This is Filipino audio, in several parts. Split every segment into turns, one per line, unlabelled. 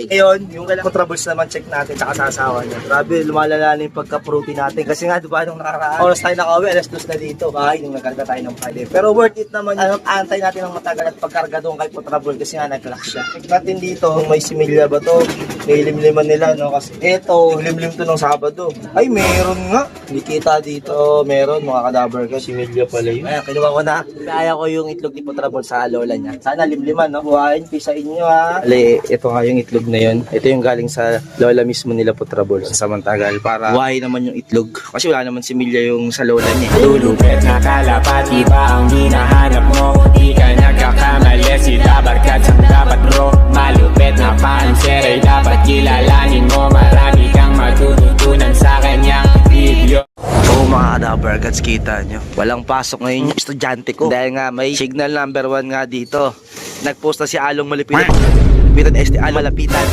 egg. Ngayon, yung Galapagos naman check natin sa kasasawa niya. Grabe, lumalala na yung pagka-fruity natin. Kasi nga, diba, nung nakaraan, oras tayo nakauwi, alas 2 na dito. Bahay, nung nagkarga tayo ng Friday. Pero worth it naman, antay natin ng matagal at pagkarga doon kay Potrabol kasi nga nag-clock siya. Check natin dito, kung may similya ba to. May limliman nila, no? Kasi eto, limlim to ng Sabado. Ay, meron nga. Hindi kita dito, meron, mga kadaver ka. Similya pala yun. Ayan, kinuha ko na. Kaya ko yung itlog ni Potrabol sa lola niya. Sana limliman, no? Buhayin, pisa inyo, ha? Ali, ito nga yung itlog na yun. Ito yung galing sa lola mismo nila Potrabol. Samantagal, para buhayin naman yung itlog. Kasi wala naman similya yung sa lola niya.
Lulupet na kalapati ba ang hinahanap mo? Di ka nagkakamali, sila barkat ang dapat bro. Malupet na panser ay dapat kilalanin mo. Marami kang matututunan sa kanyang video.
Oo mga kadaver, gats kita nyo. Walang pasok ngayon yung estudyante ko. Dahil nga may signal number 1 nga dito. Nagpost na si Along Malapitan. Malapitan ST Along Malapitan.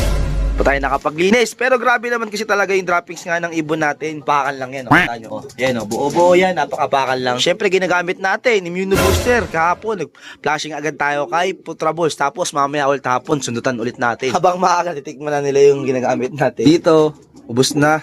Pa tayo nakapaglinis. Pero grabe naman kasi talaga yung droppings nga ng ibon natin. Bakal lang yan. O, yan o. Buo-buo yan. Napakabakal lang. Siyempre ginagamit natin. Immune booster. Kahapon. Nag-flashing agad tayo kay Potrabols. Tapos mamaya ulit hapon. Sundutan ulit natin. Habang maaga, titikman na nila yung ginagamit natin. Dito. Ubus na.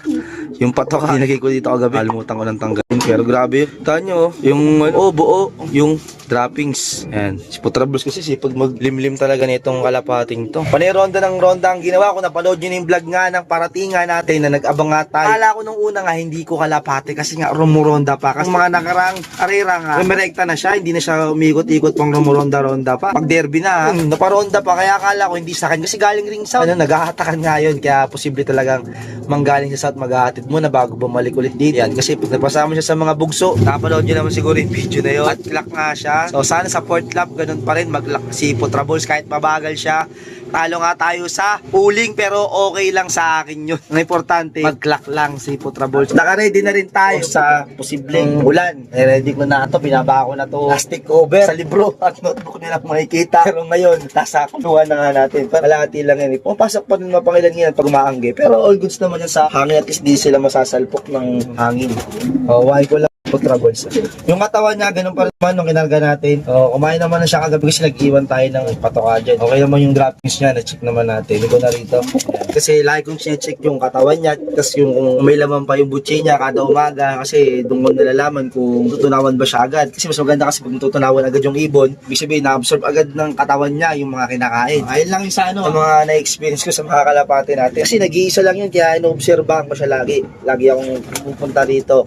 Yung patoka. Dinagay ko dito kagabi. Kalimutan ko ng tanggalin. Pero grabe. Tanyo. Yung buo. Yung droppings. Ayan. Si Potrabols kasi sipag maglimlim talaga nitong kalapating to. Panay ronda ng ronda ang ginawa ko. Napanood nyo na yung vlog nga ng paratingan natin na nag-abang nga tayo. Akala ko nung una nga hindi ko kalapate kasi nga rumuronda pa. Kasi mga nakarang arera nga, umirekta na siya. Hindi na siya umikot-ikot pang rumuronda-ronda pa. Pag derby na, naparonda pa. Kaya akala ko hindi sa akin. Kasi galing ring south. Naghahatakan nga yun. Kaya posible talagang manggaling sa south, maghahatid muna bago bumalik ulit dito. Yan. Kasi pag napasama siya sa mga bugso, napanood nyo naman siguro yung video na yun. At clock nga siya. So sana sa fourth lap, ganun pa rin mag-lock si Potrabols kahit mabagal siya. Talo nga tayo sa pooling pero okay lang sa akin yun. Ang importante, mag-clock lang si Potrabols. Naka-ready na rin tayo sa posibleng ulan. Ready ko na ito, binaba ko na to plastic cover sa libro at notebook nila makikita. Pero ngayon, nasa kuluhan na nga natin. Palati lang yan. Pumapasok pa rin mapangilan yan pag umaangge. Pero all goods naman yan sa hangin. At least di sila masasalpok ng hangin. Wahay ko lang Potrabols. Yung katawan niya, ganun pa rin naman nung kinarga natin. Kumain naman na siya kagabi kasi nag-iwan tayo ng patoka dyan. Okay naman yung droppings niya, na-check naman natin. Ito na rito. Kasi lagi kong siya-check yung katawan niya. Kasi yung kung may laman pa yung butsi niya kada umaga. Kasi doon mo nalalaman kung tutunawan ba siya agad. Kasi mas maganda kasi pag tutunawan agad yung ibon, ibig sabihin na-absorb agad ng katawan niya yung mga kinakain. Ayun lang yung sa sa mga na-experience ko sa mga kalapate natin. Kasi nag-iisa lang yun, kaya ino-obserbahan ko siya lagi. Lagi akong pupunta dito.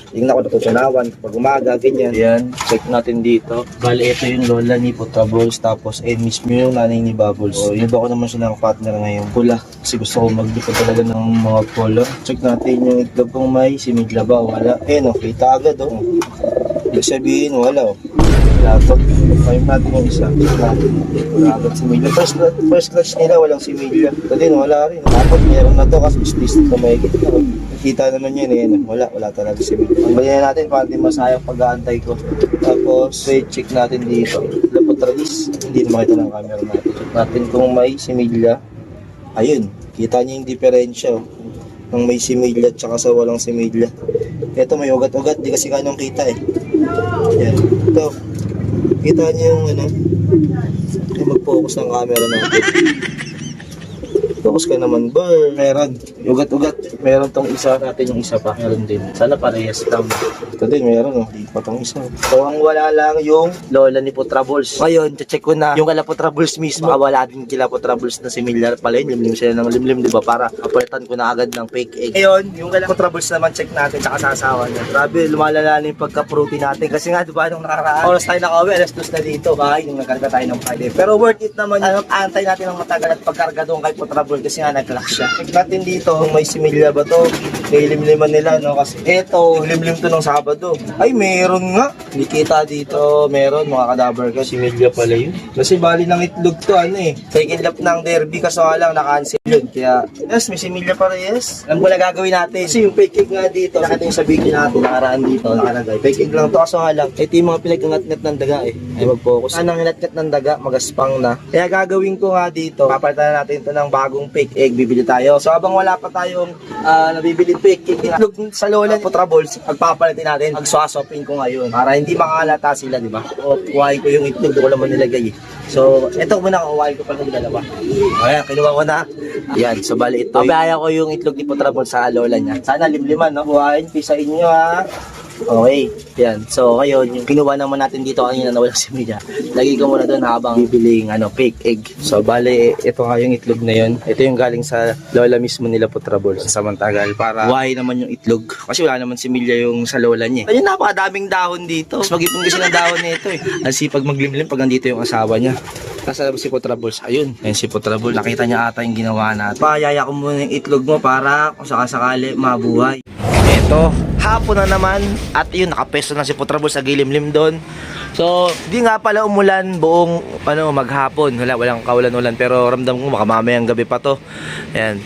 Tingnan ko natutunawan kapag umaga, ganyan. Yan, check natin dito. Bali, ito yung lola ni Potrabols, tapos mismo yung nanay ni Bubbles. So, yun ba ko naman siya ng partner ngayon. Pula, kasi gusto ko magdito talaga ng mga color. Check natin yung itlog kung may simigla ba o wala. Kita agad Ibig sabihin, wala Wala to. Kayo natin yung isa. Wala agad simigla. First clutch nila, walang simigla. Ito din, wala rin. Dapat meron na to kasi is ito may kita naman yun wala talaga similya. Ang ganyan natin para di masayang pag-aantay ko. Tapos check natin dito Lapotralis, hindi na makita ng camera natin. Check natin kung may similya. Ayun, kita niyo yung diferensya ng may similya at saka sa walang similya. Ito may ugat-ugat, di kasi kanong kita yan, ito kita niyo yung mag-focus ng camera natin. Focus ka naman ba? Meron. Ugat-ugat. Meron tong isa natin, yung isa pa. Meron din. Sana parehas lang. Ito din, meron Di pa tong isa. So, ang wala lang yung lola ni Potrabols. Ngayon, check ko na yung kala Potrabols mismo. Wala din kila Potrabols na similar pala yun. Limlim sila ng limlim, diba? Para apalitan ko na agad ng fake egg. Ngayon, yung kala Potrabols naman check natin sa kasasawa niya. Grabe, lumalala na yung pagka-fruity natin. Kasi nga, diba, nung nakaraan, oras tayo nakauwi, alas 2 na dito. Bahay, nung nagkarga tayo ng Friday. Pero worth it naman. Antay natin ng matagal at pagkarga doon kay Potrabols kasi nga nag-clock siya. Check natin dito, may similya ba to? May limliman nila, Kasi eto, limlim to ng Sabado. Ay, meron nga. Hindi kita dito, meron mga kadaver ka. Similya pala yun. Kasi bali ng itlog to, second lap ng derby, kaso lang, naka-cancel yun. Kaya, yes, may similya pa rin, yes. Alam ko na gagawin natin. Kasi yung fake egg nga dito, nakita yung sa video natin, nakaraan dito, nakalagay. Fake egg lang to, kaso lang. Ito yung mga pinag-ngat-ngat ng daga Ay, mag-focus. Anong ngat-ngat ng daga, magaspang na. Kaya gagawin ko nga dito, papalitan natin ito ng bagong fake egg, bibili tayo. So habang wala pa tayong nabibiling pick. Itlog sa lola po troubles, pagpapalitin natin. Magswaswapin ko ngayon para hindi makalata sila, di ba? O kuhain ko yung itlog, doon ko naman nilagay. So, eto muna kuhain ko pa ng dalawa. Ayan, kinuha ko na. Ayan, so bali ito. Pabaya ko yung itlog ni Potrabol sa lola niya. Sana limliman, no? Kuhain, pisain nyo ha. Okay, yan. So ngayon, yung kinuha naman natin dito kanina na walang similya, lagi ko muna doon habang bibiling fake egg. So bale, ito nga yung itlog na yun. Ito yung galing sa lola mismo nila Potrabol sa Samantagal para buhay naman yung itlog. Kasi wala naman similya yung sa lola niya. Ayun, napakadaming dahon dito. Mas mag-ipon kasi ng dahon nito eh. Ang sipag maglimlim pag nandito yung asawa niya. Nasa si Potrabol, ayun. Ayun si Potrabol, nakita niya ata yung ginawa natin. Payaya ko muna yung itlog mo para kung sakasakali mabuhay. Ito, hapon na naman at yun, nakapesto na si Potrabol sa gilimlim doon. So, di nga pala umulan buong maghapon. Walang kaulan-ulan pero ramdam ko baka mamayang gabi pa to. Ayan.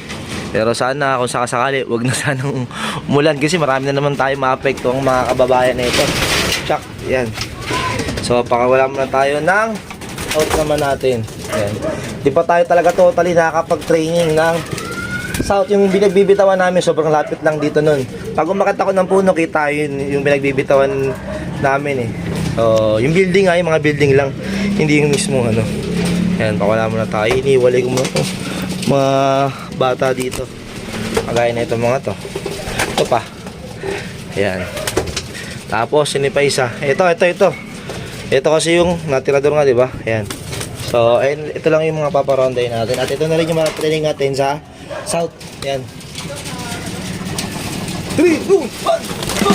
Pero sana kung sakasakali, wag na sanang umulan kasi marami na naman tayo maapekto ang mga kababayan na ito. Check, yan. So, pakawala muna tayo ng out naman natin. Ayan. Di pa tayo talaga totally nakakapag-training ng south. Yung binagbibitawan namin sobrang lapit lang dito nun. Pag umakit ako ng puno, kita yun yung binagbibitawan namin eh. So, yung building nga, yung mga building lang, hindi yung mismo Ayan, pakawala muna tayo. Iniwalay ko muna to mga bata dito. Kagaya na ito mga to. Ito pa. Ayan. Tapos, sini pa isa. Ito. Ito kasi yung natirador nga, di ba? Ayan. So, ito lang yung mga paparonday natin. At ito na rin yung mga training natin sa south. Ayan. 3, 2, 1, go!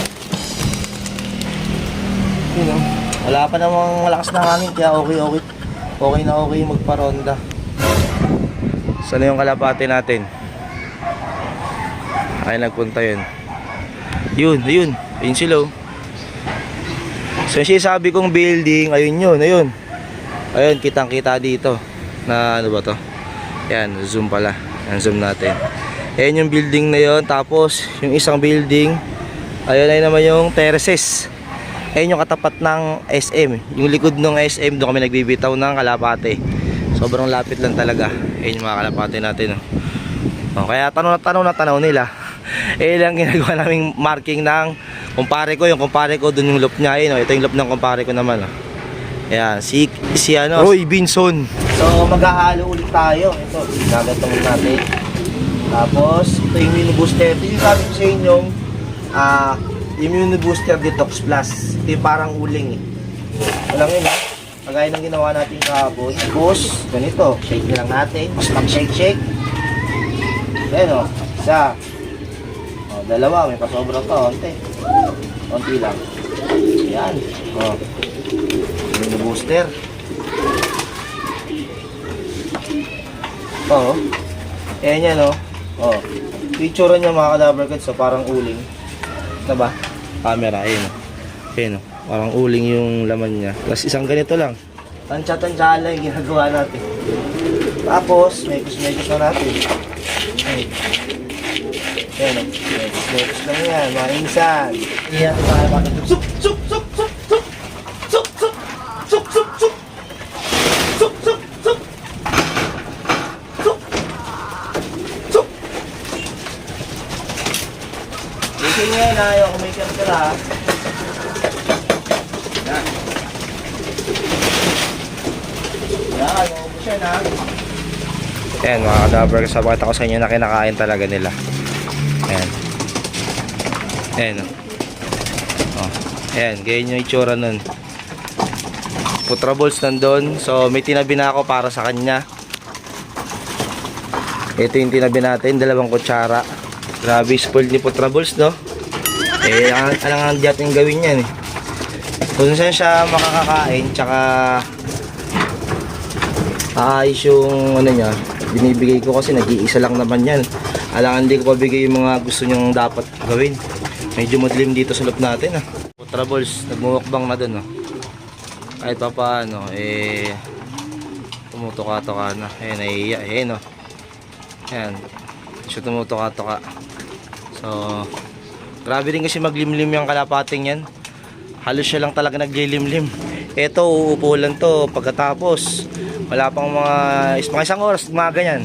Wala pa namang malakas na hangin kaya okay na magparonda. Saan yung kalapate natin? Ay, nagpunta yun. Ayun sila. So yung sabi kong building, ayun. Ayun, kitang-kita dito. Na ano ba to? Ayan, zoom pala. Ayan, zoom natin. Ayan yung building na yun. Tapos, yung isang building, ayun ay naman yung terraces. Ayan yung katapat ng SM. Yung likod ng SM, doon kami nagbibitaw ng kalapate. Sobrang lapit lang talaga. Ayan yung mga kalapate natin. Kaya tanaw nila. Eh lang ginagawa naming marking ng kumpare ko. Yung kumpare ko, doon yung loop niya. Ito yung loop ng kumpare ko naman. Ayan, si Roy Binson. So maghahalo ulit tayo. Ito, gagantong natin. Tapos ito yung mini booster. Ito yung sabi ko sa inyo, yung mini booster detox plus. Ito yung parang uling eh. Walang yun kagaya ng ginawa natin kahapon. Tapos ganito, shake na lang natin. Mas mag-shake. Ayan isa. Dalawa, may pasobra pa, konti lang. Ayan. Mini booster. Ayan yan picture niya mga cadaver cuts. So parang uling. Ba? Camera, ayun. Parang uling yung laman niya. Plus isang ganito lang. Tansya-tansya lang yung ginagawa natin. Tapos, mekos na natin. Ayan mekos lang yan, mga insan. Iyan ito tayo bakit. Sup! Gising nga yun ayaw kumikiram ka lang. Yan, maubos yan Ayan mga cadaver, sabat ako sa inyo na kinakain talaga nila. Ayan ganyan yung itsura nun. Potrabols nandun. So may tinabi na ako para sa kanya. Ito yung tinabi natin, 2 kutsara. Grabe, spoiled ni Potrabols, no? Alangan natin gawin yan eh. Kung saan siya makakakain, tsaka ayos yung niya, binibigay ko kasi nag-iisa lang naman yan. Alangan hindi ko pabigay yung mga gusto nyong dapat gawin. Medyo madilim dito sa loob natin Potrabols, nagmumukbang na dun kahit pa paano tumutuka-tuka na. Ayan, nahihiya. Ayan, siya tumutuka-tuka. So grabe din kasi maglimlim yung kalapating yan. Halos siya lang talaga naglilimlim. Ito, uupo lang to. Pagkatapos wala pang mga isang oras, mga ganyan.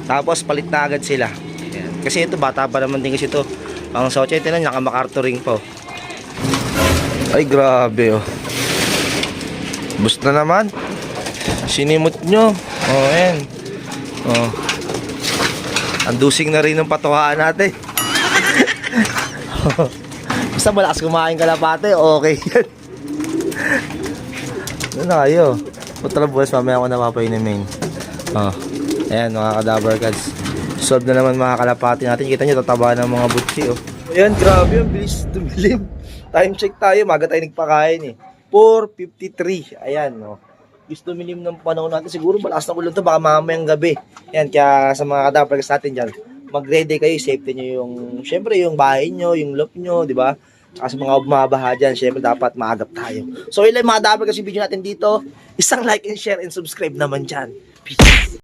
Tapos palit na agad sila. Ayan. Kasi ito, bata pa naman din kasi ito. Ang Sochete lang, naka-MacArthur ring pa. Oh. Ay, grabe oh. Boost na naman. Sinimot nyo. Oh, ayan. Oh. Andusing na rin ng patuhaan natin. Basta malakas kumain kalapate, okay yan. Ano na kayo? Putra buwas, mamaya ako napapainumin. Oh. Ayan mga kadabar cats. Solve na naman mga kalapate natin. Kita nyo, tataba ng mga butsi oh. Ayan, grabe yung bilis dumilim. Time check tayo, maga tayo nagpakain eh. 4:53. Ayan oh. Bilis dumilim ng panahon natin. Siguro malakas na ulan to, baka mamayang gabi. Ayan, kaya sa mga kadabar cats natin dyan, mag-ready kayo, safety nyo yung, syempre yung bahay nyo, yung loft nyo, di ba? Kasi mga bumabaha dyan, syempre dapat maagap tayo. So ilan mga dapat kasi video natin dito, isang like and share and subscribe naman dyan. Peace.